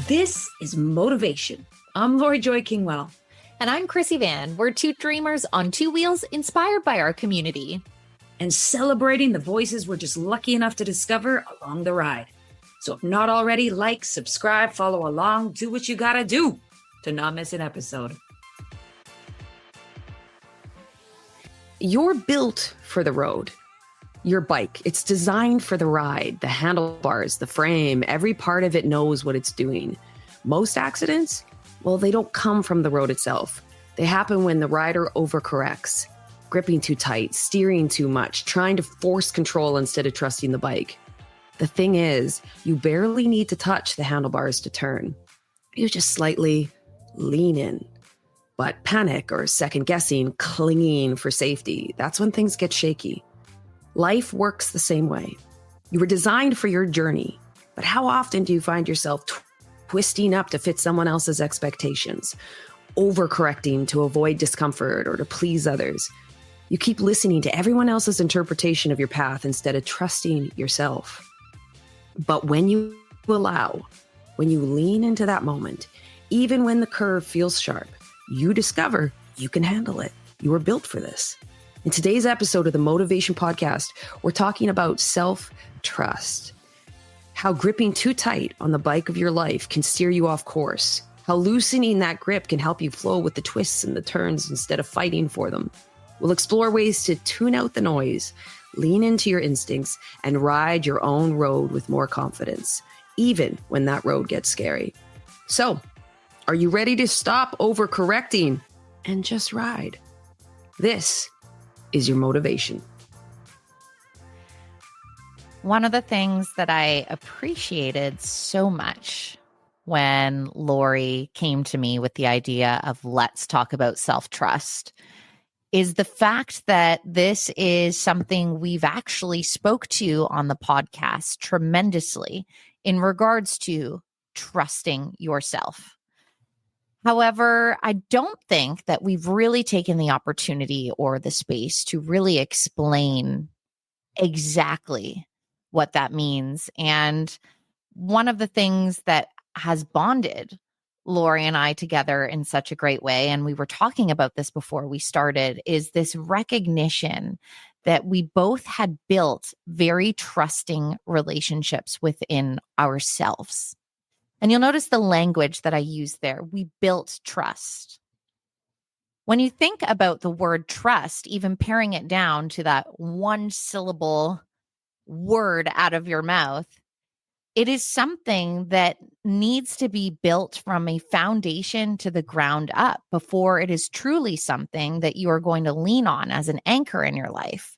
This is Motovation. I'm Lori Joy Kingwell. And I'm Chrissy Van. We're two dreamers on two wheels inspired by our community. And celebrating the voices we're just lucky enough to discover along the ride. So if not already, like, subscribe, follow along, do what you gotta do to not miss an episode. You're built for the road. Your bike, it's designed for the ride. The handlebars, the frame, every part of it knows what it's doing. Most accidents, well, they don't come from the road itself. They happen when the rider overcorrects, gripping too tight, steering too much, trying to force control instead of trusting the bike. The thing is, you barely need to touch the handlebars to turn. You just slightly lean in. But panic or second guessing, clinging for safety, that's when things get shaky. Life works the same way. You were designed for your journey, but how often do you find yourself twisting up to fit someone else's expectations, overcorrecting to avoid discomfort or to please others? You keep listening to everyone else's interpretation of your path instead of trusting yourself. But when you allow, when you lean into that moment, even when the curve feels sharp, you discover you can handle it. You were built for this. In today's episode of the Motovation Podcast, we're talking about self-trust. How gripping too tight on the bike of your life can steer you off course. How loosening that grip can help you flow with the twists and the turns instead of fighting for them. We'll explore ways to tune out the noise, lean into your instincts, and ride your own road with more confidence, even when that road gets scary. So, are you ready to stop overcorrecting and just ride? This is your motivation. One of the things that I appreciated so much when Lori came to me with the idea of let's talk about self-trust is the fact that this is something we've actually spoke to on the podcast tremendously in regards to trusting yourself. However, I don't think that we've really taken the opportunity or the space to really explain exactly what that means. And one of the things that has bonded Lori and I together in such a great way, and we were talking about this before we started, is this recognition that we both had built very trusting relationships within ourselves. And you'll notice the language that I use there. We built trust. When you think about the word trust, even paring it down to that one syllable word out of your mouth, it is something that needs to be built from a foundation to the ground up before it is truly something that you are going to lean on as an anchor in your life.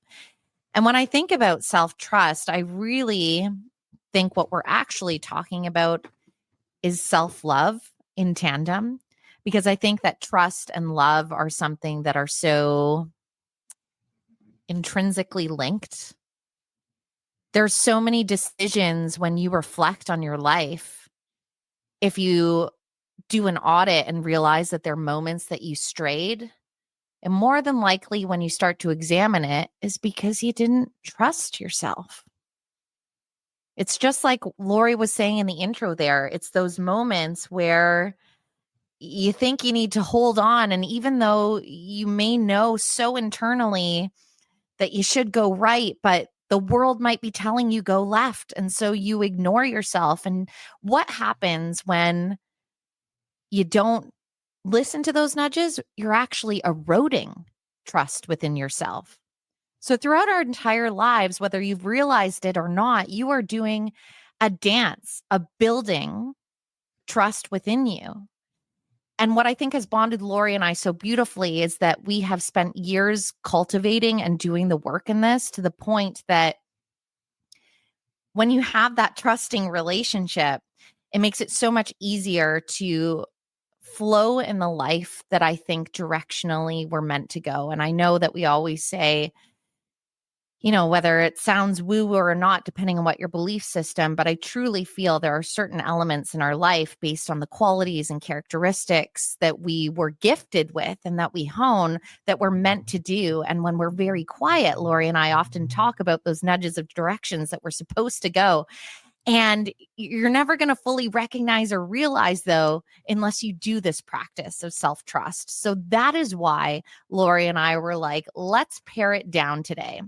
And when I think about self-trust, I really think what we're actually talking about is self-love in tandem, because I think that trust and love are something that are so intrinsically linked. There's so many decisions when you reflect on your life. If you do an audit and realize that there are moments that you strayed, and more than likely when you start to examine it is because you didn't trust yourself. It's just like Lori was saying in the intro there. It's those moments where you think you need to hold on. And even though you may know so internally that you should go right, but the world might be telling you go left. And so you ignore yourself. And what happens when you don't listen to those nudges? You're actually eroding trust within yourself. So throughout our entire lives, whether you've realized it or not, you are doing a dance, a building trust within you. And what I think has bonded Lori and I so beautifully is that we have spent years cultivating and doing the work in this to the point that when you have that trusting relationship, it makes it so much easier to flow in the life that I think directionally we're meant to go. And I know that we always say, you know, whether it sounds woo or not, depending on what your belief system, but I truly feel there are certain elements in our life based on the qualities and characteristics that we were gifted with and that we hone that we're meant to do. And when we're very quiet, Lori and I often talk about those nudges of directions that we're supposed to go. And you're never going to fully recognize or realize, though, unless you do this practice of self-trust. So that is why Lori and I were like, let's pare it down today,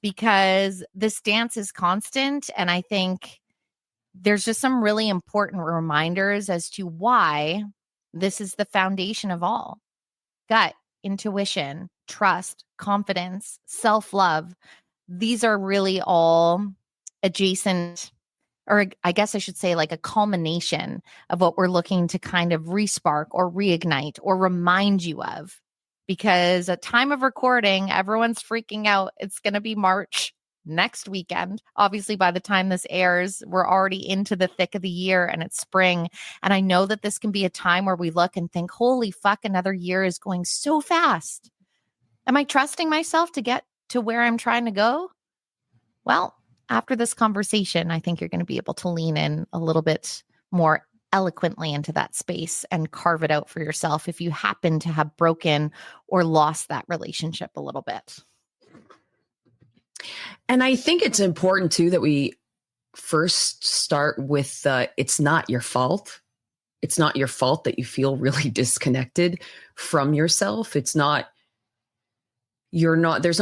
because this dance is constant. And I think there's just some really important reminders as to why this is the foundation of all. Gut, intuition, trust, confidence, self-love. These are really all adjacent, or I guess I should say like a culmination of what we're looking to kind of respark or reignite or remind you of. Because at time of recording, everyone's freaking out. It's going to be March next weekend. Obviously, by the time this airs, we're already into the thick of the year and it's spring. And I know that this can be a time where we look and think, holy fuck, another year is going so fast. Am I trusting myself to get to where I'm trying to go? Well, after this conversation, I think you're going to be able to lean in a little bit more eloquently into that space and carve it out for yourself if you happen to have broken or lost that relationship a little bit. And I think it's important too that we first start with it's not your fault. It's not your fault that you feel really disconnected from yourself. There's not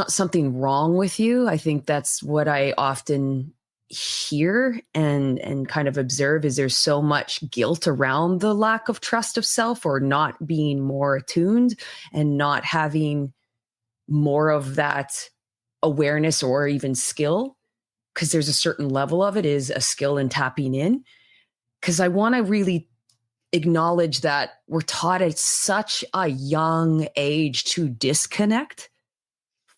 something wrong with you. I think that's what I often hear and kind of observe is there's so much guilt around the lack of trust of self or not being more attuned and not having more of that awareness or even skill, because there's a certain level of it is a skill in tapping in. Because I want to really acknowledge that we're taught at such a young age to disconnect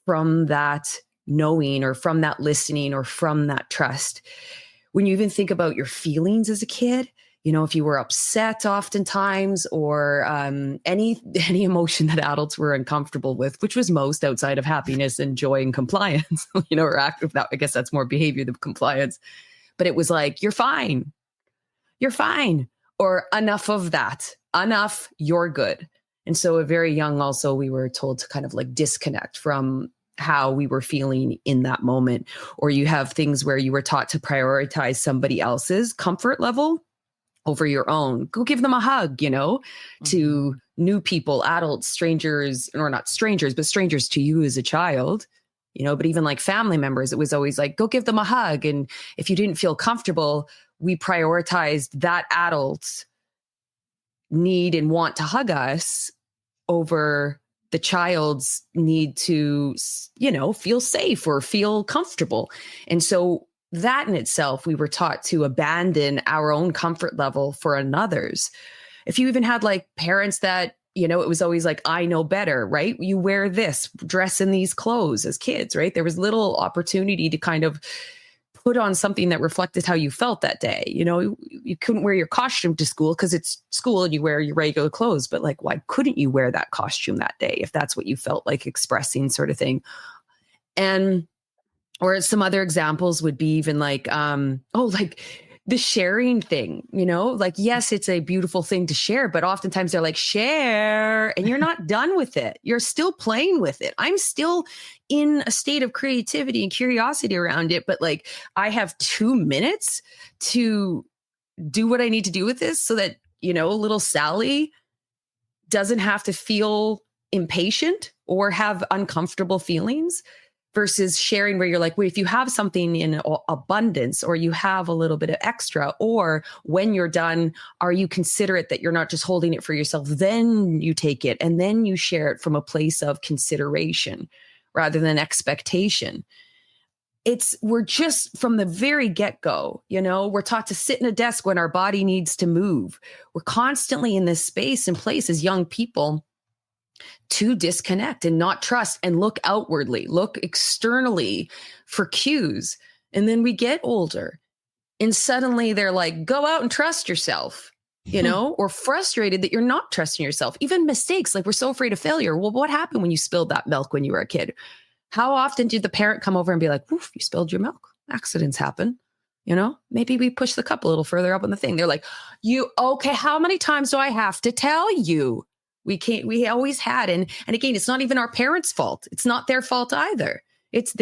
from that knowing or from that listening or from that trust. When you even think about your feelings as a kid, if you were upset oftentimes or any emotion that adults were uncomfortable with, which was most outside of happiness and joy and compliance, or active, I guess that's more behavior than compliance. But it was like, you're fine, or enough of that, enough, you're good. And so at very young also, we were told to kind of like disconnect from how we were feeling in that moment. Or you have things where you were taught to prioritize somebody else's comfort level over your own. Go give them a hug, to new people, adults, strangers, or not strangers, but strangers to you as a child, but even like family members, it was always like, go give them a hug. And if you didn't feel comfortable, we prioritized that adult's need and want to hug us over the child's need to, feel safe or feel comfortable. And so that in itself, we were taught to abandon our own comfort level for another's. If you even had like parents that, it was always like, I know better, right? You wear this, dress in these clothes as kids, right? There was little opportunity to kind of put on something that reflected how you felt that day. You couldn't wear your costume to school because it's school and you wear your regular clothes, but like, why couldn't you wear that costume that day if that's what you felt like expressing, sort of thing? Or some other examples would be even like, like the sharing thing, like, yes, it's a beautiful thing to share, but oftentimes they're like, share, and you're not done with it. You're still playing with it. I'm still in a state of creativity and curiosity around it, but like, I have 2 minutes to do what I need to do with this so that, little Sally doesn't have to feel impatient or have uncomfortable feelings. Versus sharing where you're like, wait, if you have something in abundance or you have a little bit of extra, or when you're done, are you considerate that you're not just holding it for yourself? Then you take it and then you share it from a place of consideration rather than expectation. We're just from the very get-go, we're taught to sit in a desk when our body needs to move. We're constantly in this space and place as young people to disconnect and not trust and look outwardly, look externally for cues. And then we get older and suddenly they're like, go out and trust yourself, or frustrated that you're not trusting yourself. Even mistakes, like we're so afraid of failure. Well, what happened when you spilled that milk when you were a kid? How often did the parent come over and be like, oof, you spilled your milk? Accidents happen. Maybe we push the cup a little further up on the thing. They're like, okay, how many times do I have to tell you? We always had. And again, it's not even our parents' fault. It's not their fault either. It's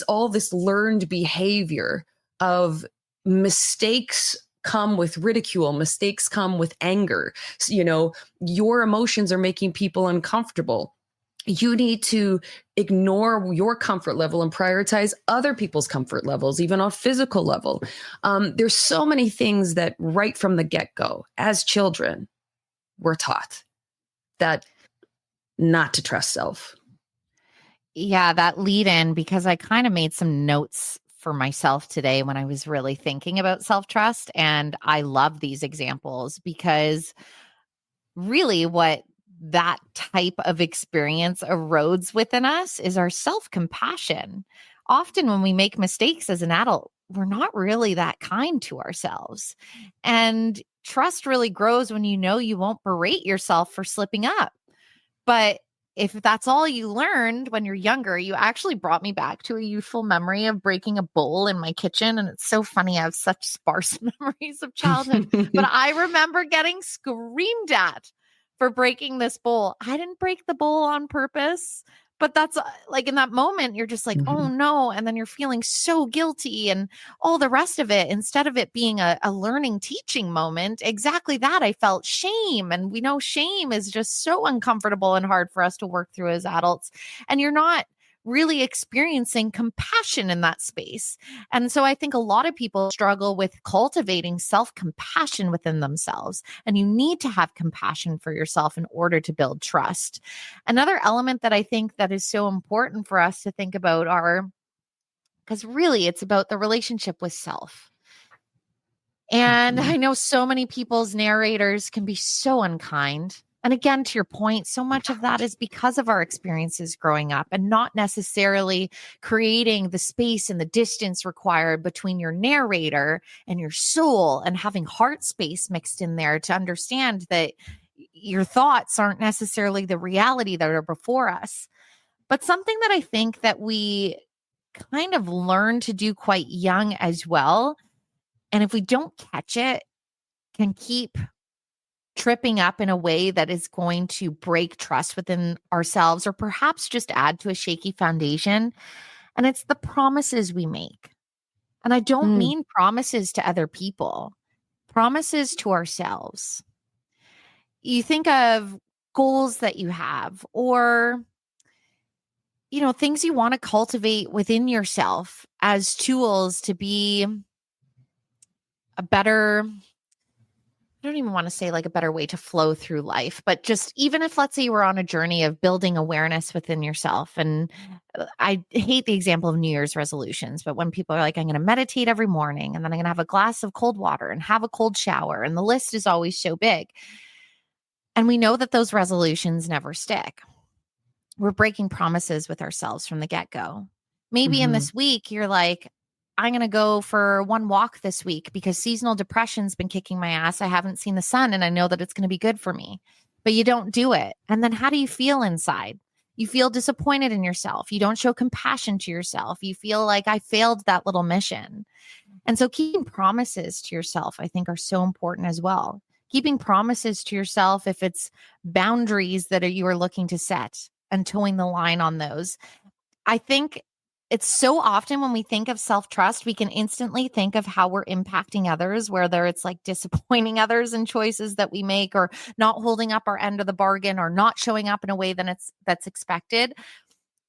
all this learned behavior of mistakes come with ridicule. Mistakes come with anger. Your emotions are making people uncomfortable. You need to ignore your comfort level and prioritize other people's comfort levels, even on physical level. There's so many things that right from the get-go, as children, we're taught that not to trust self. Yeah, that lead in, because I kind of made some notes for myself today when I was really thinking about self-trust. And I love these examples because really what that type of experience erodes within us is our self-compassion. Often when we make mistakes as an adult, we're not really that kind to ourselves. And trust really grows when you know you won't berate yourself for slipping up. But if that's all you learned when you're younger, you actually brought me back to a youthful memory of breaking a bowl in my kitchen. And it's so funny. I have such sparse memories of childhood, but I remember getting screamed at for breaking this bowl. I didn't break the bowl on purpose, but that's like in that moment, you're just like, oh no. And then you're feeling so guilty and all the rest of it. Instead of it being a learning, teaching moment, exactly that. I felt shame. And we know shame is just so uncomfortable and hard for us to work through as adults. And you're not really experiencing compassion in that space. And so I think a lot of people struggle with cultivating self-compassion within themselves. And you need to have compassion for yourself in order to build trust. Another element that I think that is so important for us to think about because really it's about the relationship with self. And I know so many people's narrators can be so unkind. And again, to your point, so much of that is because of our experiences growing up and not necessarily creating the space and the distance required between your narrator and your soul and having heart space mixed in there to understand that your thoughts aren't necessarily the reality that are before us. But something that I think that we kind of learn to do quite young as well, and if we don't catch it, can keep tripping up in a way that is going to break trust within ourselves or perhaps just add to a shaky foundation. And it's the promises we make. And I don't mean promises to other people, promises to ourselves. You think of goals that you have or things you want to cultivate within yourself as tools to be a better, I don't even want to say like a better way to flow through life, but just even if, let's say, you were on a journey of building awareness within yourself. And I hate the example of New Year's resolutions, but when people are like, I'm going to meditate every morning and then I'm going to have a glass of cold water and have a cold shower. And the list is always so big. And we know that those resolutions never stick. We're breaking promises with ourselves from the get-go. Maybe in this week, you're like, I'm going to go for one walk this week because seasonal depression's been kicking my ass. I haven't seen the sun and I know that it's going to be good for me, but you don't do it. And then how do you feel inside? You feel disappointed in yourself. You don't show compassion to yourself. You feel like I failed that little mission. And so keeping promises to yourself, I think, are so important as well. Keeping promises to yourself, if it's boundaries that you are looking to set and towing the line on those. I think it's so often when we think of self-trust, we can instantly think of how we're impacting others, whether it's like disappointing others in choices that we make or not holding up our end of the bargain or not showing up in a way that's expected.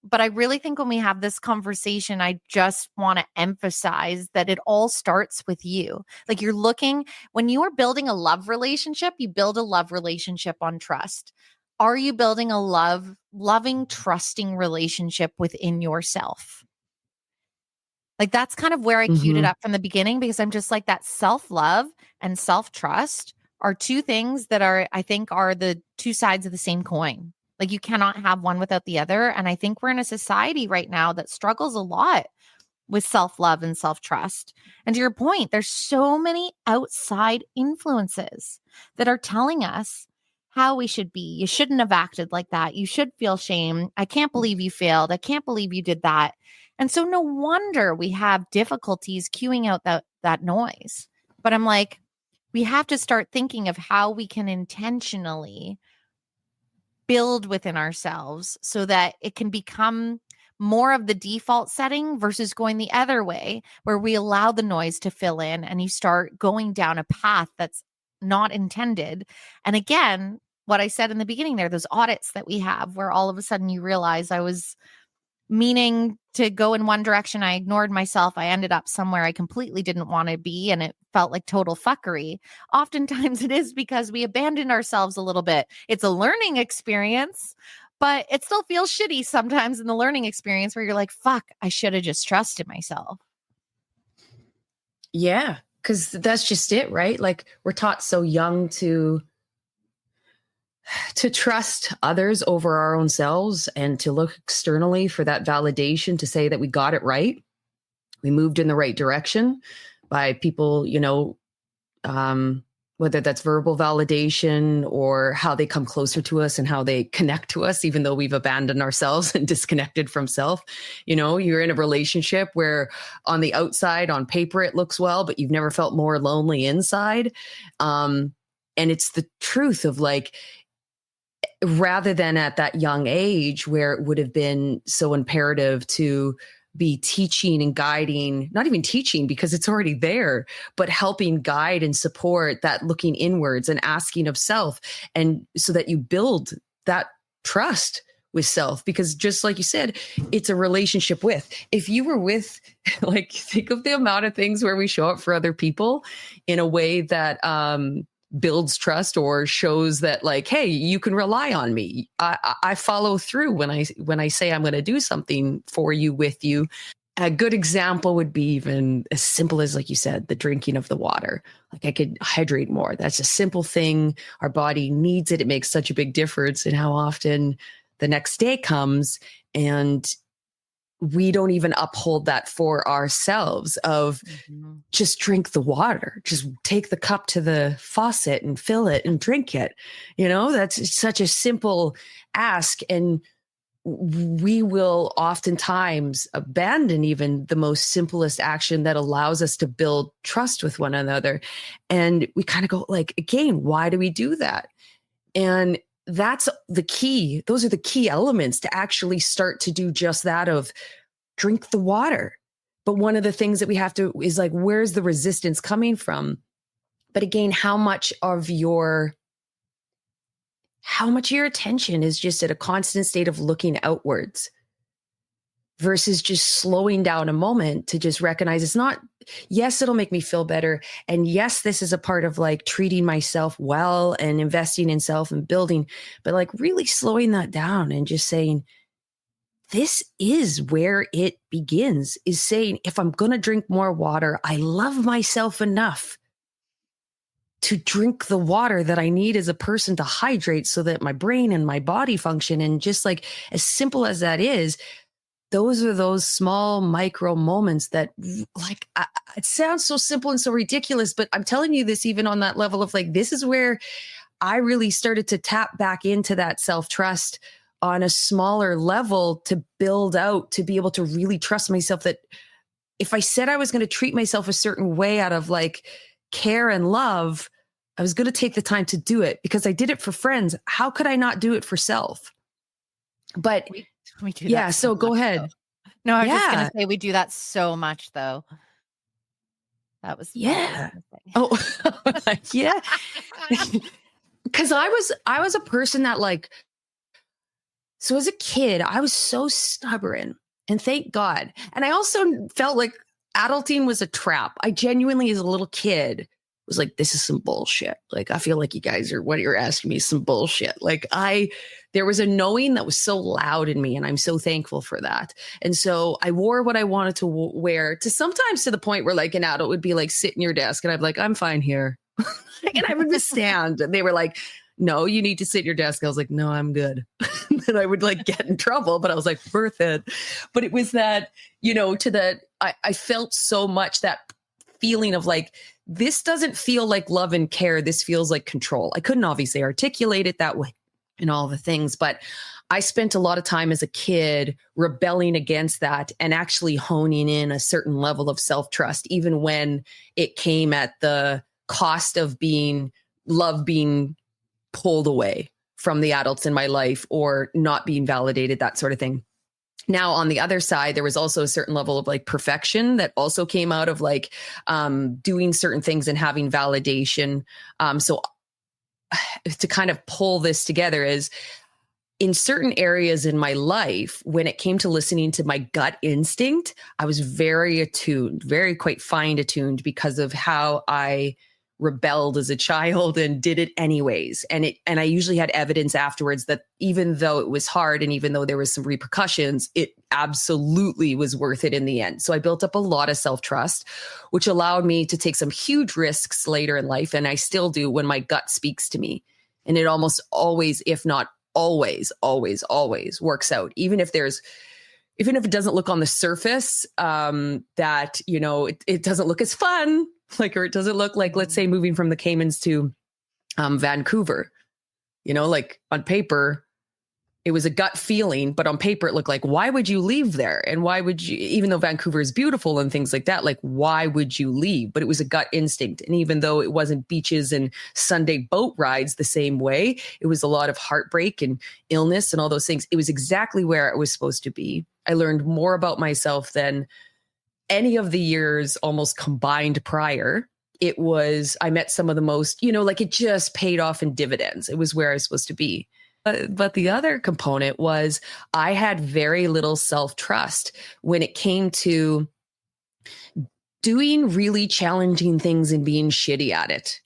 But I really think when we have this conversation, I just want to emphasize that it all starts with you. Like when you are building a love relationship, you build a love relationship on trust. Are you building a loving, trusting relationship within yourself? Like that's kind of where I queued it up from the beginning, because I'm just like, that self-love and self-trust are two things that I think are the two sides of the same coin. Like you cannot have one without the other. And I think we're in a society right now that struggles a lot with self-love and self-trust. And to your point, there's so many outside influences that are telling us how we should be. You shouldn't have acted like that. You should feel shame. I can't believe you failed. I can't believe you did that. And so no wonder we have difficulties queuing out that noise. But I'm like, we have to start thinking of how we can intentionally build within ourselves so that it can become more of the default setting versus going the other way, where we allow the noise to fill in and you start going down a path that's not intended. And again, what I said in the beginning there, those audits that we have where all of a sudden you realize I was meaning to go in one direction. I ignored myself. I ended up somewhere I completely didn't want to be. And it felt like total fuckery. Oftentimes it is because we abandoned ourselves a little bit. It's a learning experience, but it still feels shitty sometimes in the learning experience where you're like, fuck, I should have just trusted myself. Yeah, because that's just it, right? Like we're taught so young to trust others over our own selves and to look externally for that validation to say that we got it right. We moved in the right direction by people, whether that's verbal validation or how they come closer to us and how they connect to us, even though we've abandoned ourselves and disconnected from self. You're in a relationship where on the outside, on paper, it looks well, but you've never felt more lonely inside. And it's the truth of like, rather than at that young age where it would have been so imperative to be teaching and guiding, not even teaching because it's already there, but helping guide and support that looking inwards and asking of self. And so that you build that trust with self, because just like you said, it's a relationship with, if you were with, like, think of the amount of things where we show up for other people in a way that, builds trust or shows that like, hey, you can rely on me. I follow through when I say I'm going to do something for you, with you. A good example would be even as simple as, like you said, the drinking of the water. Like I could hydrate more. That's a simple thing. Our body needs it. It makes such a big difference in how often the next day comes and we don't even uphold that for ourselves of just drink the water, just take the cup to the faucet and fill it and drink it. That's such a simple ask. And we will oftentimes abandon even the most simplest action that allows us to build trust with one another. And we kind of go like, again, why do we do that? And that's the key. Those are the key elements to actually start to do just that, of drink the water. But one of the things that we have to is like, where's the resistance coming from? But again, how much of your attention is just at a constant state of looking outwards versus just slowing down a moment to just recognize it's not, yes, it'll make me feel better. And yes, this is a part of like treating myself well and investing in self and building, but like really slowing that down and just saying, this is where it begins, is saying, if I'm going to drink more water, I love myself enough to drink the water that I need as a person to hydrate so that my brain and my body function. And just like, as simple as that is, those are those small micro moments that like, it sounds so simple and so ridiculous, but I'm telling you this even on that level of like, this is where I really started to tap back into that self-trust on a smaller level to build out, to be able to really trust myself that if I said I was going to treat myself a certain way out of like care and love, I was going to take the time to do it because I did it for friends. How could I not do it for self? But we do yeah, that so go ahead. Though. No, I was just going to say we do that so much though. That was yeah. Oh, yeah. Because I was a person that like, so as a kid, I was so stubborn, and thank God. And I also felt like adulting was a trap. I genuinely, as a little kid, was like, this is some bullshit. Like, I feel like you guys are, what you're asking me is some bullshit. Like there was a knowing that was so loud in me, and I'm so thankful for that. And so I wore what I wanted to wear, to sometimes to the point where like an adult would be like, sit in your desk. And I'd be like, I'm fine here. And I would just stand. And they were like, no, you need to sit at your desk. I was like, no, I'm good. And I would like get in trouble, but I was like, worth it. But it was that, I felt so much that feeling of like, this doesn't feel like love and care. This feels like control. I couldn't obviously articulate it that way and all the things, but I spent a lot of time as a kid rebelling against that and actually honing in a certain level of self-trust, even when it came at the cost of being pulled away from the adults in my life or not being validated, that sort of thing. Now, on the other side, there was also a certain level of like perfection that also came out of like doing certain things and having validation. So to kind of pull this together is in certain areas in my life, when it came to listening to my gut instinct, I was very attuned, very quite fine attuned because of how I rebelled as a child and did it anyways. And I usually had evidence afterwards that even though it was hard and even though there was some repercussions, it absolutely was worth it in the end. So I built up a lot of self-trust, which allowed me to take some huge risks later in life. And I still do when my gut speaks to me. And it almost always, if not always works out. Even if it doesn't look on the surface, that, you know, it doesn't look as fun, like, or it doesn't look like, let's say, moving from the Caymans to Vancouver, you know, like on paper, it was a gut feeling, but on paper it looked like, why would you leave there? And why would you, even though Vancouver is beautiful and things like that, like, why would you leave? But it was a gut instinct. And even though it wasn't beaches and Sunday boat rides the same way, it was a lot of heartbreak and illness and all those things. It was exactly where it was supposed to be. I learned more about myself than any of the years almost combined prior. I met some of the most, you know, like it just paid off in dividends. It was where I was supposed to be. But the other component was I had very little self-trust when it came to doing really challenging things and being shitty at it,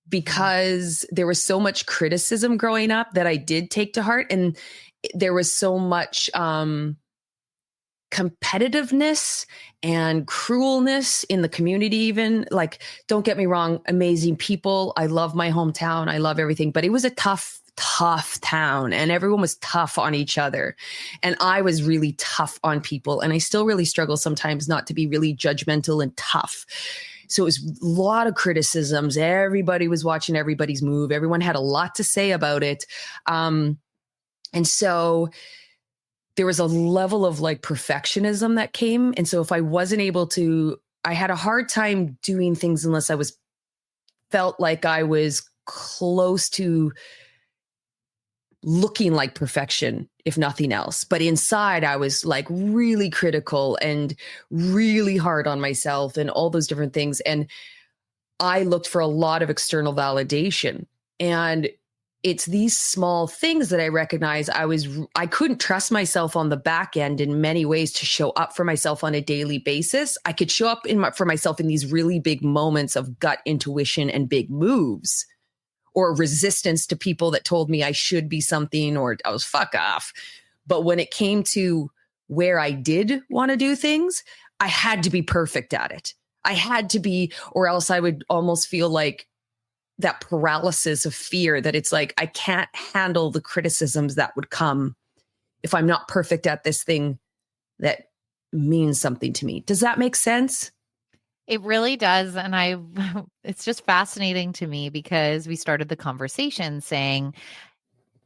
because there was so much criticism growing up that I did take to heart. And there was so much competitiveness and cruelness in the community. Even, like, don't get me wrong, amazing people. I love my hometown. I love everything, but it was a tough town and everyone was tough on each other. And I was really tough on people. And I still really struggle sometimes not to be really judgmental and tough. So it was a lot of criticisms. Everybody was watching everybody's move. Everyone had a lot to say about it. And so there was a level of like perfectionism that came. And so if I wasn't able to, I had a hard time doing things unless I felt like I was close to looking like perfection, if nothing else. But inside, I was like really critical and really hard on myself and all those different things. And I looked for a lot of external validation. And it's these small things that I recognize I couldn't trust myself on the back end in many ways to show up for myself on a daily basis. I could show up for myself in these really big moments of gut intuition and big moves, or resistance to people that told me I should be something, or I was fuck off. But when it came to where I did want to do things, I had to be perfect at it. I had to be, or else I would almost feel like that paralysis of fear that it's like, I can't handle the criticisms that would come if I'm not perfect at this thing that means something to me. Does that make sense? It really does. And it's just fascinating to me because we started the conversation saying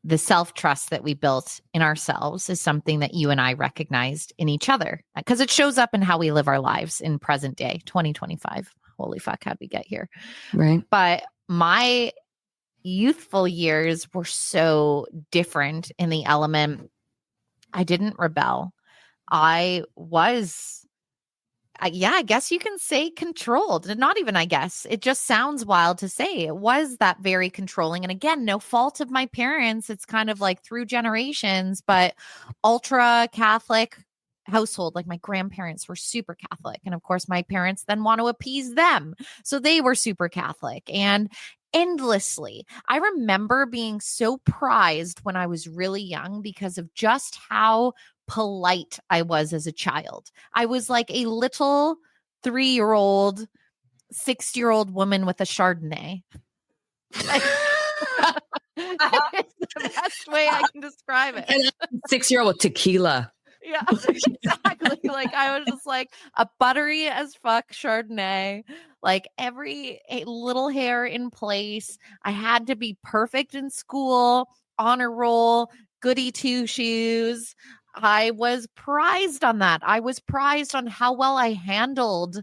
the self-trust that we built in ourselves is something that you and I recognized in each other, because it shows up in how we live our lives in present day, 2025. Holy fuck, how'd we get here? Right. But my youthful years were so different in the element. I didn't rebel. I was, I guess you can say controlled. And not even, I guess. It just sounds wild to say. It was that very controlling. And again, no fault of my parents. It's kind of like through generations, but ultra Catholic household. Like my grandparents were super Catholic. And of course, my parents then want to appease them. So they were super Catholic. And endlessly, I remember being so prized when I was really young because of just how polite I was as a child. I was like a little 3-year-old, 6-year-old woman with a Chardonnay. Like, it's the best way I can describe it. And 6-year-old with tequila. Yeah, exactly. Like I was just like a buttery as fuck Chardonnay, like every little hair in place. I had to be perfect in school, honor roll, goody two shoes. I was prized on that. I was prized on how well I handled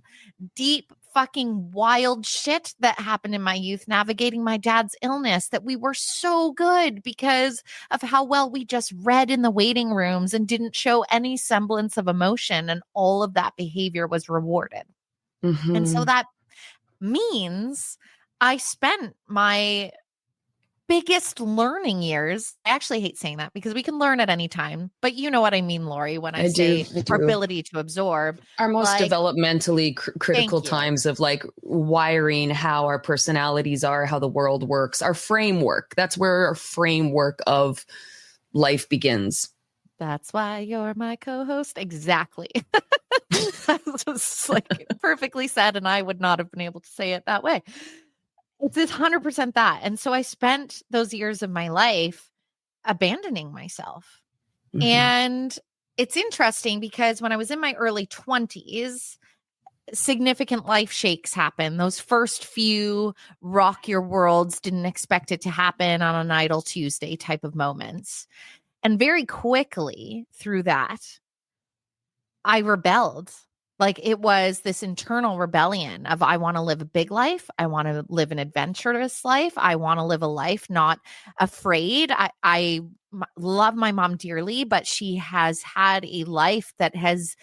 deep fucking wild shit that happened in my youth, navigating my dad's illness, that we were so good because of how well we just read in the waiting rooms and didn't show any semblance of emotion. And all of that behavior was rewarded. Mm-hmm. And so that means I spent my biggest learning years. I actually hate saying that because we can learn at any time, but you know what I mean, Lori, when I say our ability to absorb. Our most like, developmentally critical times of like wiring how our personalities are, how the world works, our framework. That's where our framework of life begins. That's why you're my co-host. Exactly. That was like perfectly said, and I would not have been able to say it that way. It's 100% that. And so I spent those years of my life abandoning myself. Mm-hmm. And it's interesting because when I was in my early 20s, significant life shakes happen. Those first few rock your worlds, didn't expect it to happen on an idle Tuesday type of moments. And very quickly through that, I rebelled. Like it was this internal rebellion of I want to live a big life. I want to live an adventurous life. I want to live a life not afraid. I love my mom dearly, but she has had a life that has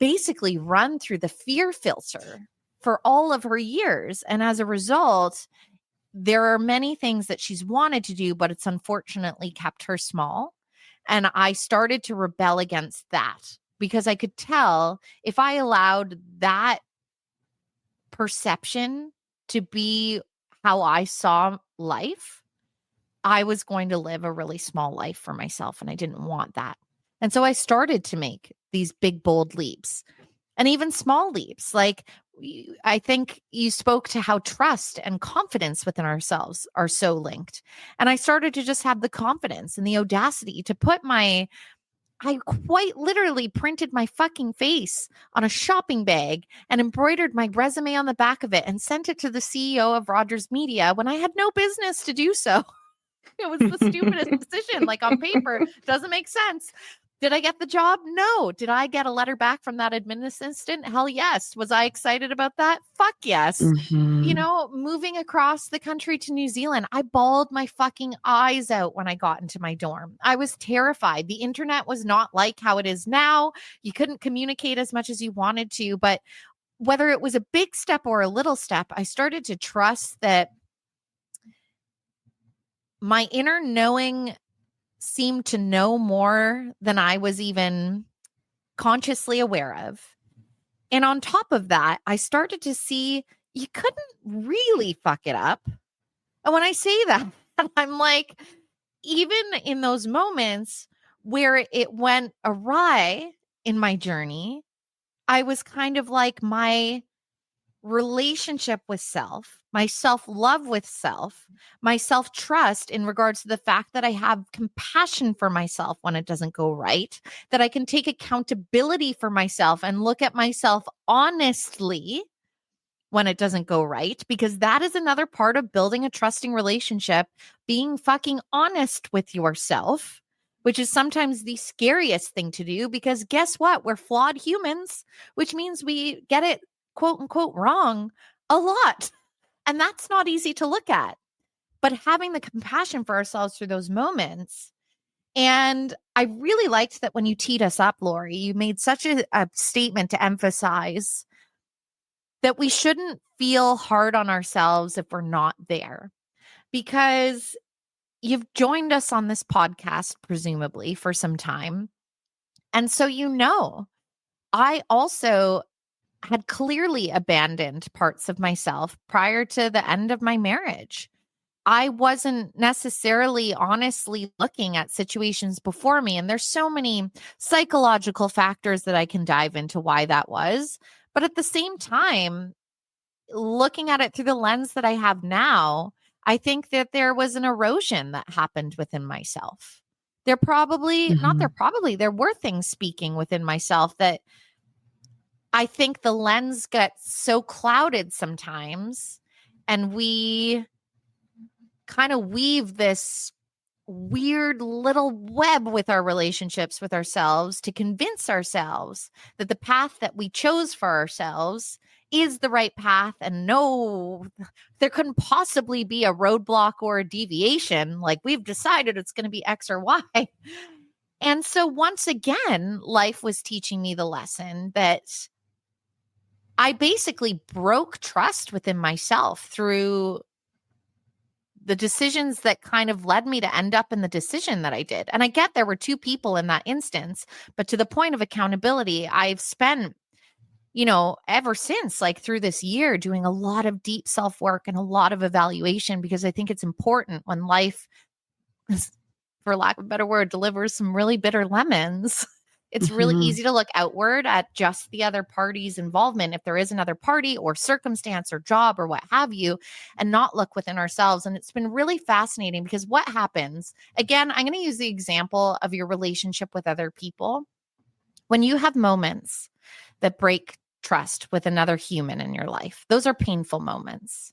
basically run through the fear filter for all of her years. And as a result, there are many things that she's wanted to do, but it's unfortunately kept her small. And I started to rebel against that. Because I could tell if I allowed that perception to be how I saw life, I was going to live a really small life for myself, and I didn't want that. And so I started to make these big, bold leaps and even small leaps. Like I think you spoke to how trust and confidence within ourselves are so linked. And I started to just have the confidence and the audacity to put I quite literally printed my fucking face on a shopping bag and embroidered my resume on the back of it and sent it to the CEO of Rogers Media when I had no business to do so. It was the stupidest decision. Like on paper, doesn't make sense. Did I get the job? No. Did I get a letter back from that admin assistant? Hell yes. Was I excited about that? Fuck yes. Mm-hmm. You know, moving across the country to New Zealand, I bawled my fucking eyes out when I got into my dorm. I was terrified. The internet was not like how it is now. You couldn't communicate as much as you wanted to, but whether it was a big step or a little step, I started to trust that my inner knowing seemed to know more than I was even consciously aware of. And on top of that, I started to see you couldn't really fuck it up. And when I say that, I'm like, even in those moments where it went awry in my journey, I was kind of like my relationship with self, my self-love with self, my self-trust in regards to the fact that I have compassion for myself when it doesn't go right, that I can take accountability for myself and look at myself honestly when it doesn't go right, because that is another part of building a trusting relationship, being fucking honest with yourself, which is sometimes the scariest thing to do, because guess what? We're flawed humans, which means we get it quote unquote wrong a lot. And that's not easy to look at, but having the compassion for ourselves through those moments. And I really liked that when you teed us up, Lori, you made such a statement to emphasize that we shouldn't feel hard on ourselves if we're not there, because you've joined us on this podcast, presumably for some time. And so, I also had clearly abandoned parts of myself prior to the end of my marriage. I wasn't necessarily honestly looking at situations before me. And there's so many psychological factors that I can dive into why that was. But at the same time, looking at it through the lens that I have now, I think that there was an erosion that happened within myself. There were things speaking within myself that I think the lens gets so clouded sometimes, and we kind of weave this weird little web with our relationships with ourselves to convince ourselves that the path that we chose for ourselves is the right path, and no, there couldn't possibly be a roadblock or a deviation. Like, we've decided it's going to be X or Y. And so once again, life was teaching me the lesson that I basically broke trust within myself through the decisions that kind of led me to end up in the decision that I did. And I get there were two people in that instance, but to the point of accountability, I've spent, ever since, like through this year, doing a lot of deep self-work and a lot of evaluation, because I think it's important when life, for lack of a better word, delivers some really bitter lemons. It's really easy to look outward at just the other party's involvement, if there is another party or circumstance or job or what have you, and not look within ourselves. And it's been really fascinating, because what happens, again, I'm going to use the example of your relationship with other people. When you have moments that break trust with another human in your life, those are painful moments.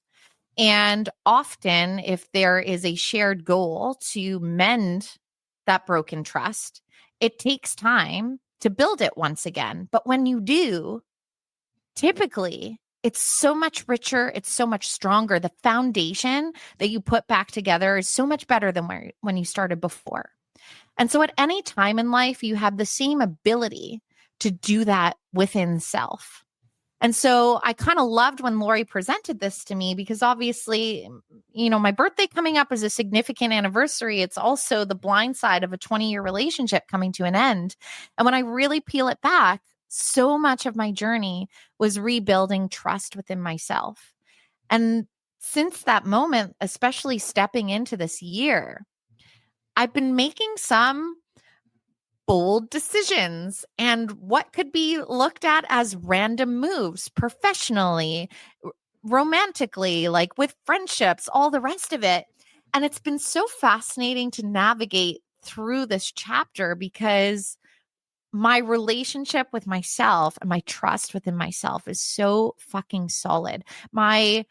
And often, if there is a shared goal to mend that broken trust, it takes time to build it once again. But when you do, typically, it's so much richer. It's so much stronger. The foundation that you put back together is so much better than when you started before. And so at any time in life, you have the same ability to do that within self. And so I kind of loved when Lori presented this to me, because obviously, my birthday coming up is a significant anniversary. It's also the blind side of a 20-year relationship coming to an end. And when I really peel it back, so much of my journey was rebuilding trust within myself. And since that moment, especially stepping into this year, I've been making some bold decisions and what could be looked at as random moves professionally, romantically, like with friendships, all the rest of it. And it's been so fascinating to navigate through this chapter, because my relationship with myself and my trust within myself is so fucking solid. My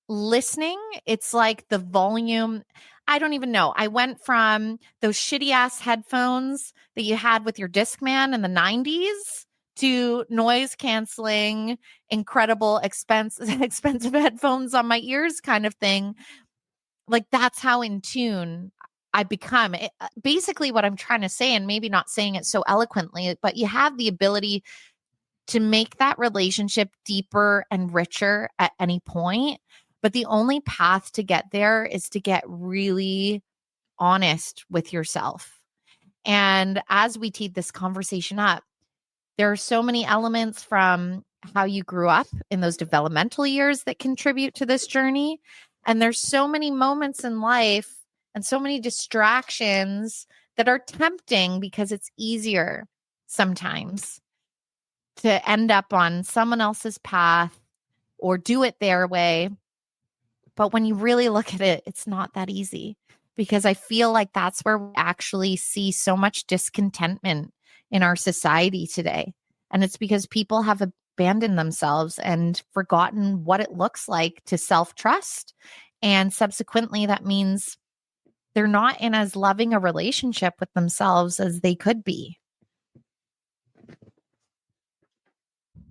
listening, it's like the volume, I don't even know. I went from those shitty ass headphones that you had with your Discman in the 90s to noise canceling, incredible expensive headphones on my ears kind of thing. Like, that's how in tune I become. Basically what I'm trying to say, and maybe not saying it so eloquently, but you have the ability to make that relationship deeper and richer at any point. But the only path to get there is to get really honest with yourself. And as we teed this conversation up, there are so many elements from how you grew up in those developmental years that contribute to this journey. And there's so many moments in life and so many distractions that are tempting, because it's easier sometimes to end up on someone else's path or do it their way. But when you really look at it, it's not that easy, because I feel like that's where we actually see so much discontentment in our society today. And it's because people have abandoned themselves and forgotten what it looks like to self-trust. And subsequently, that means they're not in as loving a relationship with themselves as they could be.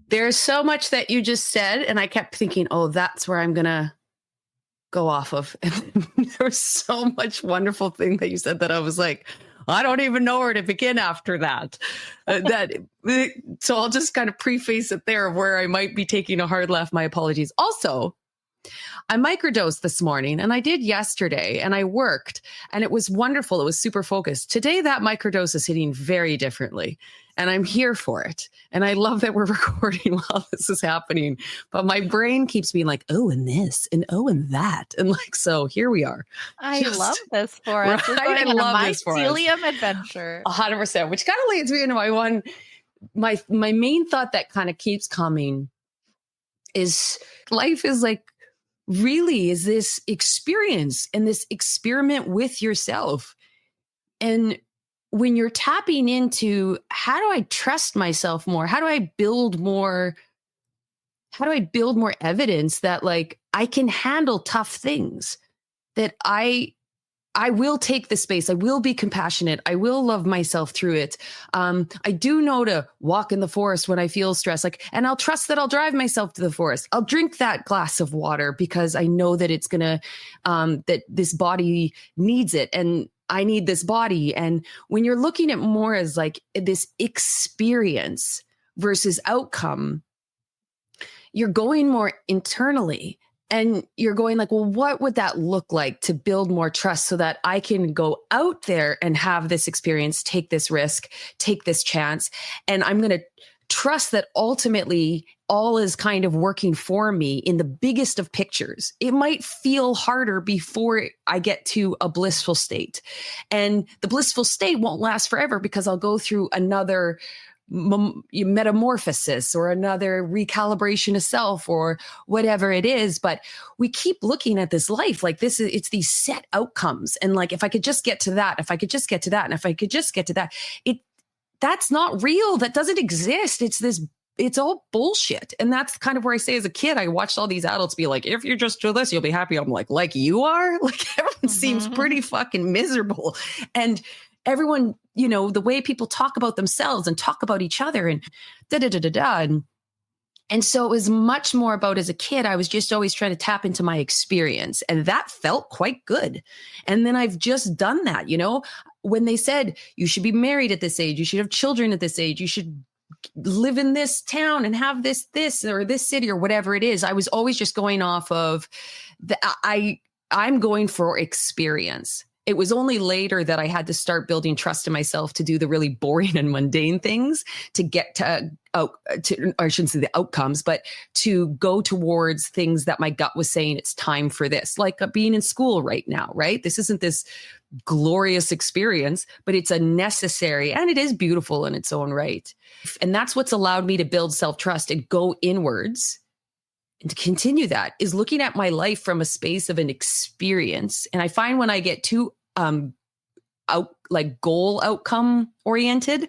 There's so much that you just said, and I kept thinking, oh, that's where I'm going to go off of. And there's so much wonderful thing that you said that I was like, I don't even know where to begin after that. So I'll just kind of preface it there, where I might be taking a hard left. My apologies. Also, I microdosed this morning, and I did yesterday, and I worked, and it was wonderful. It was super focused. Today, that microdose is hitting very differently, and I'm here for it. And I love that we're recording while this is happening, but my brain keeps being like, oh, and this, and oh, and that. And like, so here we are. I love this for us. We're going on a mycelium adventure. 100%, which kind of leads me into my main thought that kind of keeps coming is life is like, really is this experience and this experiment with yourself. And when you're tapping into, how do I trust myself more? How do I build more evidence that like I can handle tough things, that I I will take the space. I will be compassionate. I will love myself through it. I do know to walk in the forest when I feel stressed, and I'll trust that I'll drive myself to the forest. I'll drink that glass of water because I know that it's gonna, that this body needs it, and I need this body. And when you're looking at more as like this experience versus outcome, you're going more internally. And you're going like, well, what would that look like to build more trust so that I can go out there and have this experience, take this risk, take this chance. And I'm going to trust that ultimately all is kind of working for me in the biggest of pictures. It might feel harder before I get to a blissful state. And the blissful state won't last forever because I'll go through another metamorphosis or another recalibration of self or whatever it is. But we keep looking at this life like it's these set outcomes. And like, if I could just get to that, if I could just get to that, and if I could just get to that, that's not real. That doesn't exist. It's all bullshit. And that's kind of where I say as a kid, I watched all these adults be like, if you just do this, you'll be happy. I'm like you are? Like everyone seems pretty fucking miserable. And everyone, the way people talk about themselves and talk about each other and da-da-da-da-da. And so it was much more about, as a kid, I was just always trying to tap into my experience. And that felt quite good. And then I've just done that, when they said you should be married at this age, you should have children at this age, you should live in this town and have this or this city or whatever it is. I was always just going off of I'm going for experience. It was only later that I had to start building trust in myself to do the really boring and mundane things to get to I shouldn't say the outcomes, but to go towards things that my gut was saying it's time for this, like being in school right now, right? This isn't this glorious experience, but it's a necessary, and it is beautiful in its own right. And that's what's allowed me to build self-trust and go inwards. And to continue that is looking at my life from a space of an experience. And I find when I get too goal outcome oriented,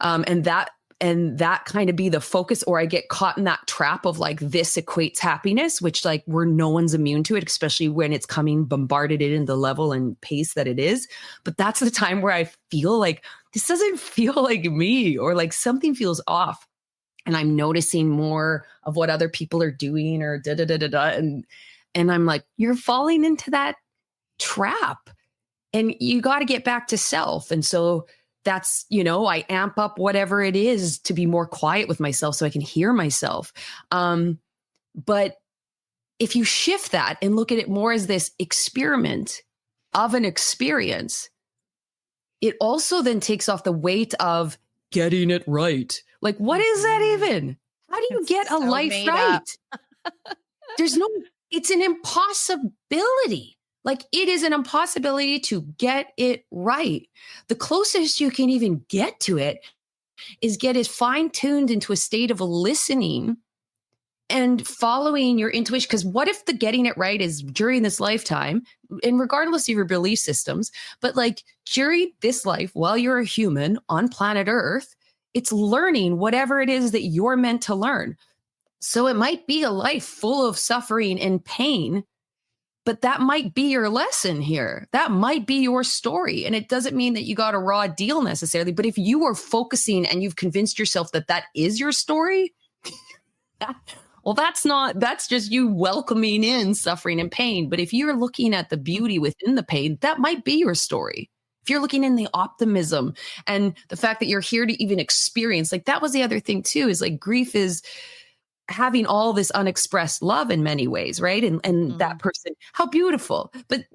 and that kind of be the focus, or I get caught in that trap of like, this equates happiness, which like where no one's immune to it, especially when it's coming bombarded in the level and pace that it is. But that's the time where I feel like this doesn't feel like me, or like something feels off. And I'm noticing more of what other people are doing or and I'm like, you're falling into that trap and you got to get back to self. And so that's, I amp up whatever it is to be more quiet with myself so I can hear myself. But if you shift that and look at it more as this experiment of an experience, it also then takes off the weight of getting it right. Like, what is that even? How do you get a life right? It's an impossibility. Like, it is an impossibility to get it right. The closest you can even get to it is get it fine-tuned into a state of listening and following your intuition. Because what if the getting it right is during this lifetime, and regardless of your belief systems, but like during this life, while you're a human on planet Earth, it's learning whatever it is that you're meant to learn. So it might be a life full of suffering and pain, but that might be your lesson here. That might be your story. And it doesn't mean that you got a raw deal necessarily, but if you are focusing and you've convinced yourself that that is your story, well, that's just you welcoming in suffering and pain. But if you're looking at the beauty within the pain, that might be your story. If you're looking in the optimism and the fact that you're here to even experience, like that was the other thing too, is like grief is having all this unexpressed love in many ways, right? And that person, how beautiful. But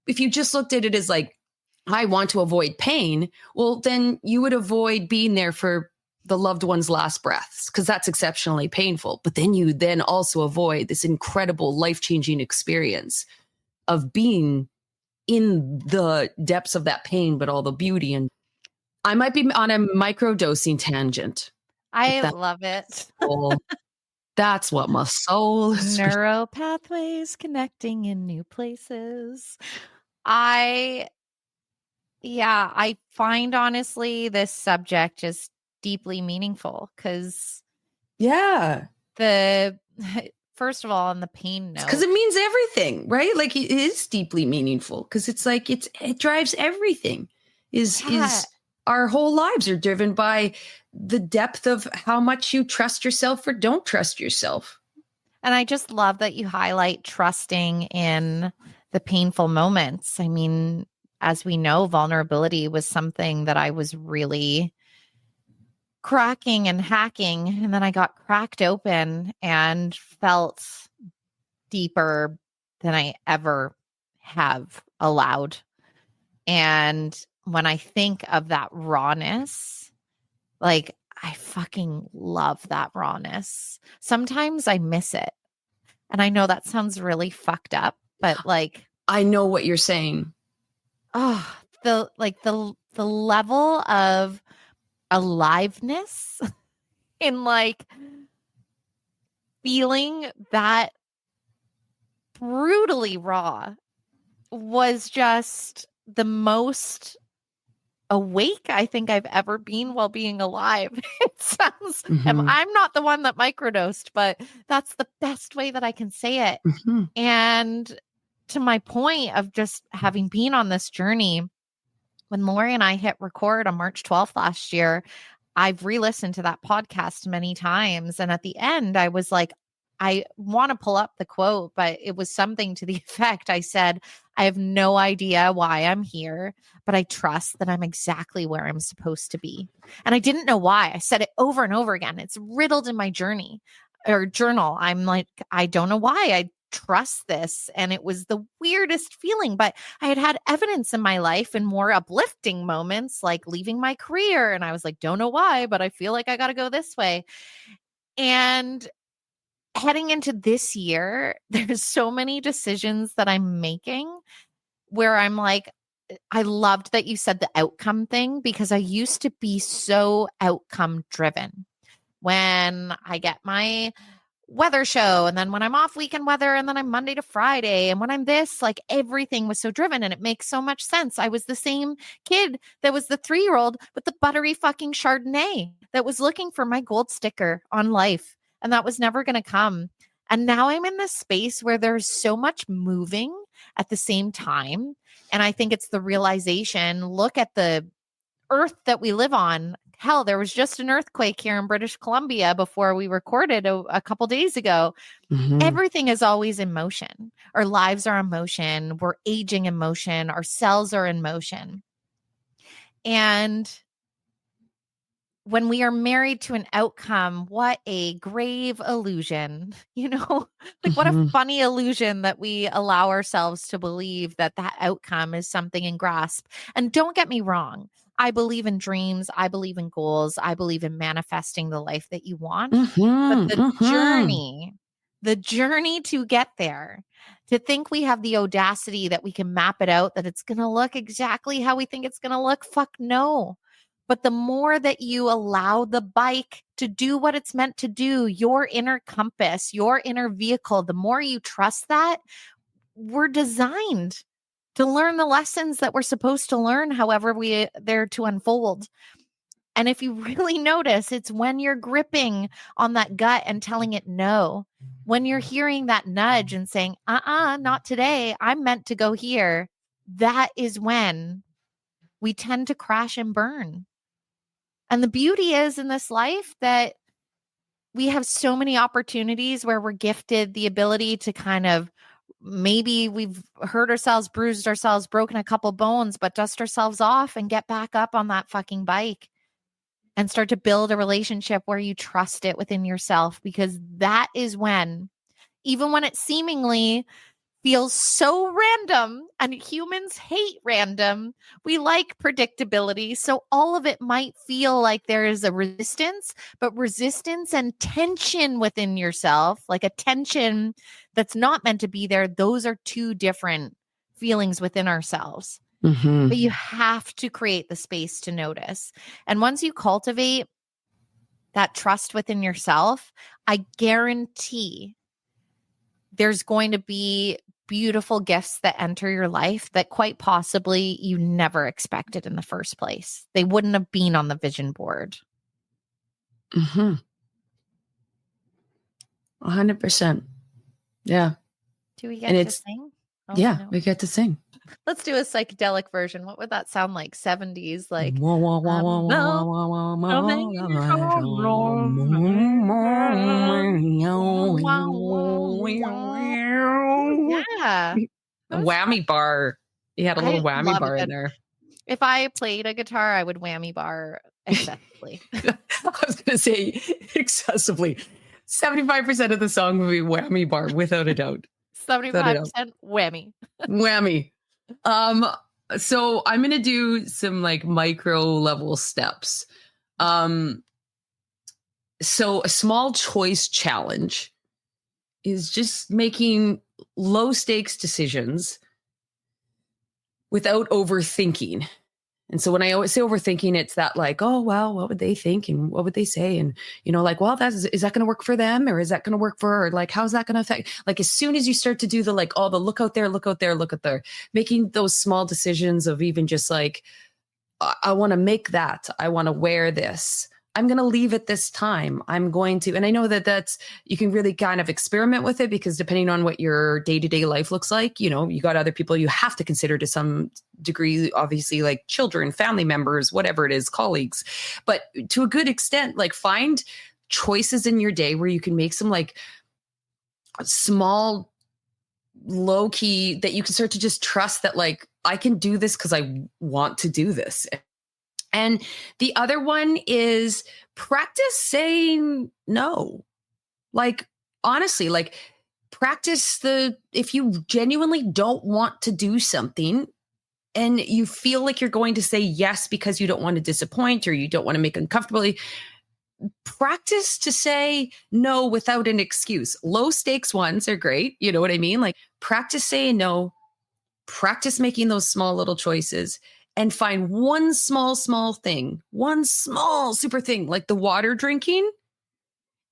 if you just looked at it as like, I want to avoid pain, well, then you would avoid being there for the loved one's last breaths, because that's exceptionally painful. But then you then also avoid this incredible life-changing experience of being in the depths of that pain, but all the beauty. And I might be on a microdosing tangent. I love it. That's what my soul is. Neuro pathways connecting in new places. I find honestly this subject just deeply meaningful because first of all, on the pain note, because it means everything, right? Like it is deeply meaningful because it's like it drives everything. Is our whole lives are driven by the depth of how much you trust yourself or don't trust yourself. And I just love that you highlight trusting in the painful moments. I mean, as we know, vulnerability was something that I was really cracking and hacking. And then I got cracked open and felt deeper than I ever have allowed. And when I think of that rawness, like I fucking love that rawness. Sometimes I miss it. And I know that sounds really fucked up, but like I know what you're saying. Oh, the level of aliveness in like feeling that brutally raw was just the most awake I think I've ever been while being alive. It sounds, I'm not the one that microdosed, but that's the best way that I can say it. And to my point of just having been on this journey, when Lori and I hit record on March 12th last year, I've re-listened to that podcast many times. And at the end, I was like, I want to pull up the quote, but it was something to the effect. I said, I have no idea why I'm here, but I trust that I'm exactly where I'm supposed to be. And I didn't know why. I said it over and over again. It's riddled in my journey or journal. I'm like, I don't know why I trust this. And it was the weirdest feeling, but I had had evidence in my life in more uplifting moments, like leaving my career. And I was like, don't know why, but I feel like I got to go this way. And heading into this year, there's so many decisions that I'm making where I'm like, I loved that you said the outcome thing because I used to be so outcome driven. When I get my weather show and then when I'm off weekend weather and then I'm Monday to Friday and when I'm this, like everything was so driven and it makes so much sense. I was the same kid that was the 3-year-old with the buttery fucking Chardonnay that was looking for my gold sticker on life. And that was never going to come. And now I'm in this space where there's so much moving at the same time. And I think it's the realization, look at the earth that we live on. Hell, there was just an earthquake here in British Columbia before we recorded a couple days ago. Everything is always in motion. Our lives are in motion. We're aging in motion. Our cells are in motion. And when we are married to an outcome, what a grave illusion, like what a funny illusion that we allow ourselves to believe that that outcome is something in grasp. And don't get me wrong. I believe in dreams. I believe in goals. I believe in manifesting the life that you want. But the journey to get there, to think we have the audacity that we can map it out, that it's going to look exactly how we think it's going to look. Fuck no. But the more that you allow the bike to do what it's meant to do, your inner compass, your inner vehicle, the more you trust that, we're designed to learn the lessons that we're supposed to learn, however they're to unfold. And if you really notice, it's when you're gripping on that gut and telling it no, when you're hearing that nudge and saying, not today, I'm meant to go here. That is when we tend to crash and burn. And the beauty is in this life that we have so many opportunities where we're gifted the ability to kind of, maybe we've hurt ourselves, bruised ourselves, broken a couple bones, but dust ourselves off and get back up on that fucking bike and start to build a relationship where you trust it within yourself, because that is when, even when it seemingly feels so random, and humans hate random, we like predictability. So all of it might feel like there is a resistance, but resistance and tension within yourself, like a tension that's not meant to be there, those are two different feelings within ourselves. But you have to create the space to notice. And once you cultivate that trust within yourself, I guarantee there's going to be beautiful gifts that enter your life that quite possibly you never expected in the first place. They wouldn't have been on the vision board. 100%. Yeah. Do we get And to it's, sing? Oh, yeah, no. we get to sing. Let's do a psychedelic version. What would that sound like? 70s, like Wah, wah, wah, wah, wah, wah, wah, wah. yeah. A whammy bar. You had a little I whammy love bar it. in there. If I played a guitar, I would whammy bar excessively. I was going to say excessively. 75% of the song would be whammy bar, without a doubt. 75% whammy. Whammy. So I'm going to do some like micro level steps. So a small choice challenge is just making low stakes decisions without overthinking. And so when I always say overthinking, it's that like, oh, well, what would they think? And what would they say? And, like, well, is that going to work for them? Or is that going to work for her? Or like, how's that going to affect? Like, as soon as you start to do the, like, oh, the look out there, making those small decisions of even just like, I want to make that. I want to wear this. I'm going to leave at this time. I'm going to, and I know that you can really kind of experiment with it because depending on what your day-to-day life looks like, you got other people you have to consider to some degree, obviously, like children, family members, whatever it is, colleagues. But to a good extent, like find choices in your day where you can make some like small, low key that you can start to just trust that like, I can do this because I want to do this. And the other one is practice saying no. Like, honestly, like practice if you genuinely don't want to do something and you feel like you're going to say yes because you don't want to disappoint or you don't want to make uncomfortable, practice to say no without an excuse. Low stakes ones are great. You know what I mean? Like practice saying no, practice making those small little choices. And find one small thing, one small super thing, like the water drinking.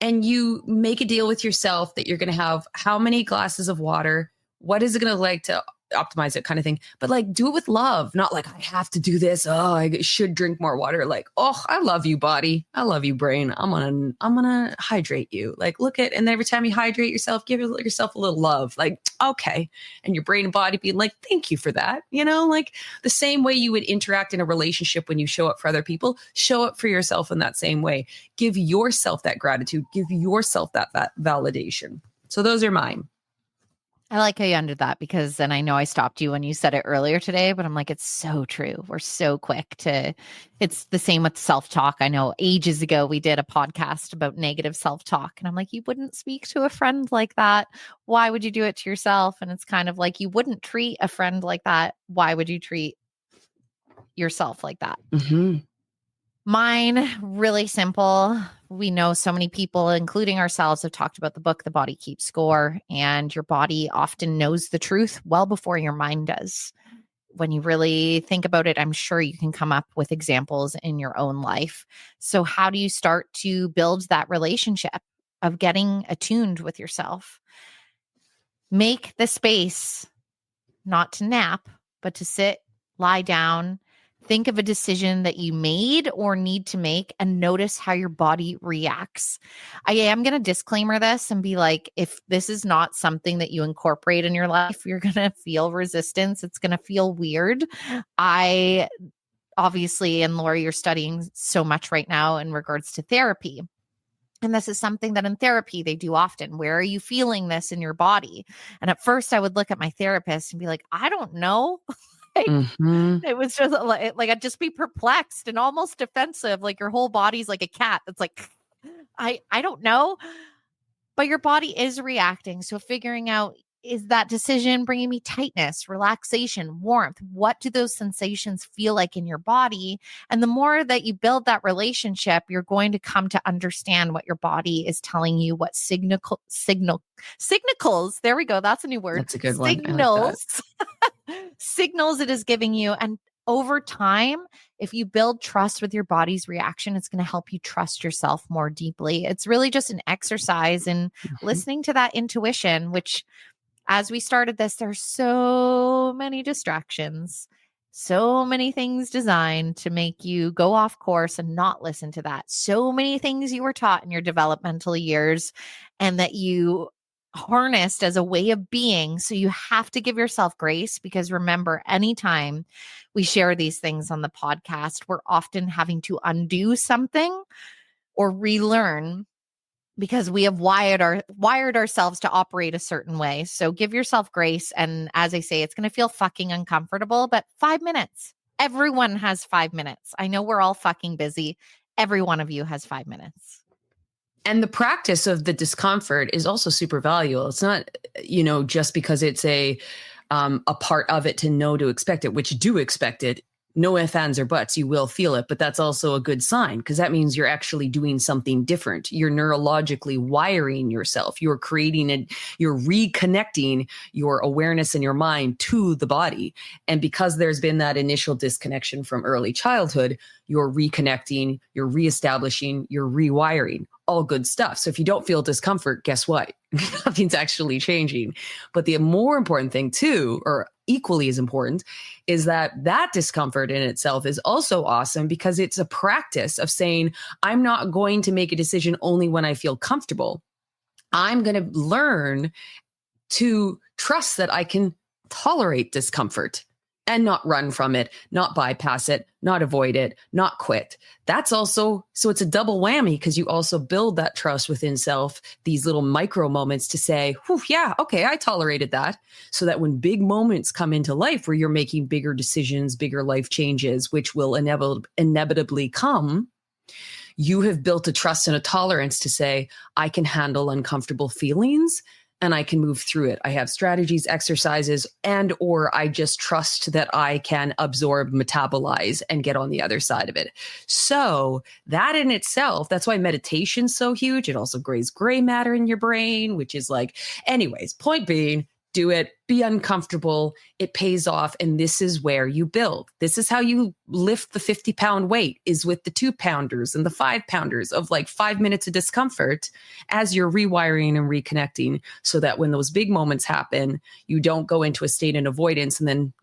And you make a deal with yourself that you're going to have how many glasses of water? What is it going to like to optimize it kind of thing? But like do it with love, not like I have to do this. Oh, I should drink more water. Like, oh, I love you, body. I love you, brain. I'm gonna hydrate you. Like, look at, and every time you hydrate yourself, give yourself a little love. Like, okay. And your brain and body being like, thank you for that. Like the same way you would interact in a relationship when you show up for other people, show up for yourself in that same way. Give yourself that gratitude. Give yourself that validation. So those are mine. I like how you ended that because, and I know I stopped you when you said it earlier today, but I'm like, it's so true. We're so quick it's the same with self-talk. I know ages ago we did a podcast about negative self-talk and I'm like, you wouldn't speak to a friend like that. Why would you do it to yourself? And it's kind of like, you wouldn't treat a friend like that. Why would you treat yourself like that? Mm-hmm. Mine, really simple. We know so many people, including ourselves, have talked about the book, The Body Keeps Score, and your body often knows the truth well before your mind does. When you really think about it, I'm sure you can come up with examples in your own life. So how do you start to build that relationship of getting attuned with yourself? Make the space not to nap, but to sit, lie down, think of a decision that you made or need to make and notice how your body reacts. I am going to disclaimer this and be like, if this is not something that you incorporate in your life, you're going to feel resistance. It's going to feel weird. I obviously, and Lori, you're studying so much right now in regards to therapy. And this is something that in therapy they do often. Where are you feeling this in your body? And at first I would look at my therapist and be like, I don't know. It was just like I'd just be perplexed and almost defensive. Like your whole body's like a cat. It's like, I don't know, but your body is reacting. So figuring out, is that decision bringing me tightness, relaxation, warmth? What do those sensations feel like in your body? And the more that you build that relationship, you're going to come to understand what your body is telling you, what signals. There we go. That's a new word. That's a good one. Signals. Signals it is giving you. And over time, if you build trust with your body's reaction, it's going to help you trust yourself more deeply. It's really just an exercise in listening to that intuition, which as we started this, there's so many distractions, so many things designed to make you go off course and not listen to that. So many things you were taught in your developmental years and that you harnessed as a way of being. So you have to give yourself grace, because remember, anytime we share these things on the podcast, we're often having to undo something or relearn, because we have wired ourselves to operate a certain way. So give yourself grace. And as I say, it's going to feel fucking uncomfortable, but 5 minutes. Everyone has 5 minutes. I know we're all fucking busy. Every one of you has 5 minutes. And the practice of the discomfort is also super valuable. It's not, just because it's a part of it to know to expect it, which do expect it. No ifs, ands, or buts, you will feel it, but that's also a good sign, because that means you're actually doing something different. You're neurologically wiring yourself. You're you're reconnecting your awareness and your mind to the body. And because there's been that initial disconnection from early childhood, you're reconnecting, you're reestablishing, you're rewiring. All good stuff. So if you don't feel discomfort, guess what? Nothing's actually changing. But the more important thing too, or equally as important, is that discomfort in itself is also awesome, because it's a practice of saying, I'm not going to make a decision only when I feel comfortable. I'm going to learn to trust that I can tolerate discomfort and not run from it, not bypass it, not avoid it, not quit. That's also, so it's a double whammy, because you also build that trust within self, these little micro moments to say, whew, yeah, okay, I tolerated that. So that when big moments come into life where you're making bigger decisions, bigger life changes, which will inevitably come, you have built a trust and a tolerance to say, I can handle uncomfortable feelings and I can move through it. I have strategies, exercises, or I just trust that I can absorb, metabolize, and get on the other side of it. So that in itself, that's why meditation's so huge. It also grazes gray matter in your brain, which is anyways, point being, do it, be uncomfortable. It pays off. And this is where you build. This is how you lift the 50-pound weight, is with the 2-pounders and the 5-pounders of 5 minutes of discomfort as you're rewiring and reconnecting, so that when those big moments happen, you don't go into a state of avoidance. And then,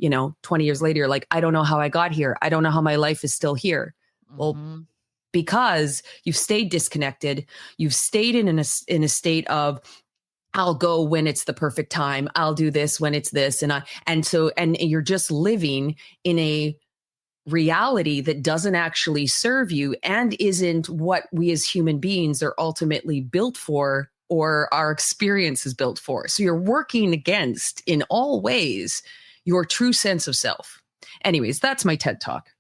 20 years later, you're like, I don't know how I got here. I don't know how my life is still here. Mm-hmm. Well, because you've stayed disconnected, you've stayed in a state of, I'll go when it's the perfect time. I'll do this when it's this. And you're just living in a reality that doesn't actually serve you and isn't what we as human beings are ultimately built for, or our experience is built for. So you're working against, in all ways, your true sense of self. Anyways, that's my TED Talk.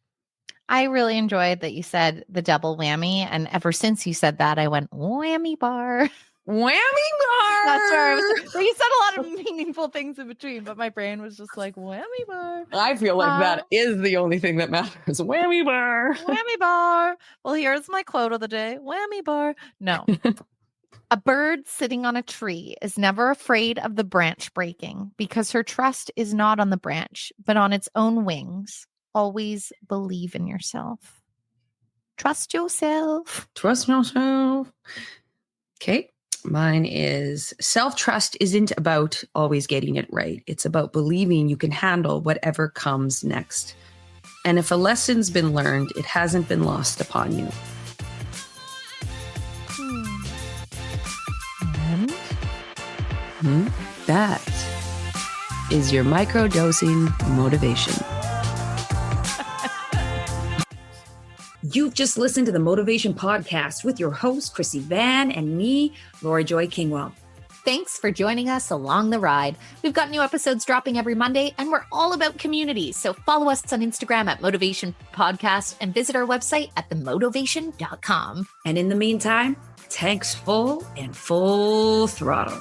I really enjoyed that you said the double whammy. And ever since you said that, I went, whammy bar. Whammy bar. That's where I was. You said a lot of meaningful things in between, but my brain was just like, whammy bar. I feel like that is the only thing that matters. Whammy bar. Whammy bar. Well, here's my quote of the day. Whammy bar. No. A bird sitting on a tree is never afraid of the branch breaking, because her trust is not on the branch, but on its own wings. Always believe in yourself. Trust yourself. Trust yourself. Okay. Mine is, self-trust isn't about always getting it right. It's about believing you can handle whatever comes next. And if a lesson's been learned, it hasn't been lost upon you. That is your micro-dosing motivation. You've just listened to the Motovation Podcast with your host, Chrissy Van, and me, Laura Joy Kingwell. Thanks for joining us along the ride. We've got new episodes dropping every Monday, and we're all about community. So follow us on Instagram at Motovation Podcast and visit our website at themotovation.com. And in the meantime, tanks full and full throttle.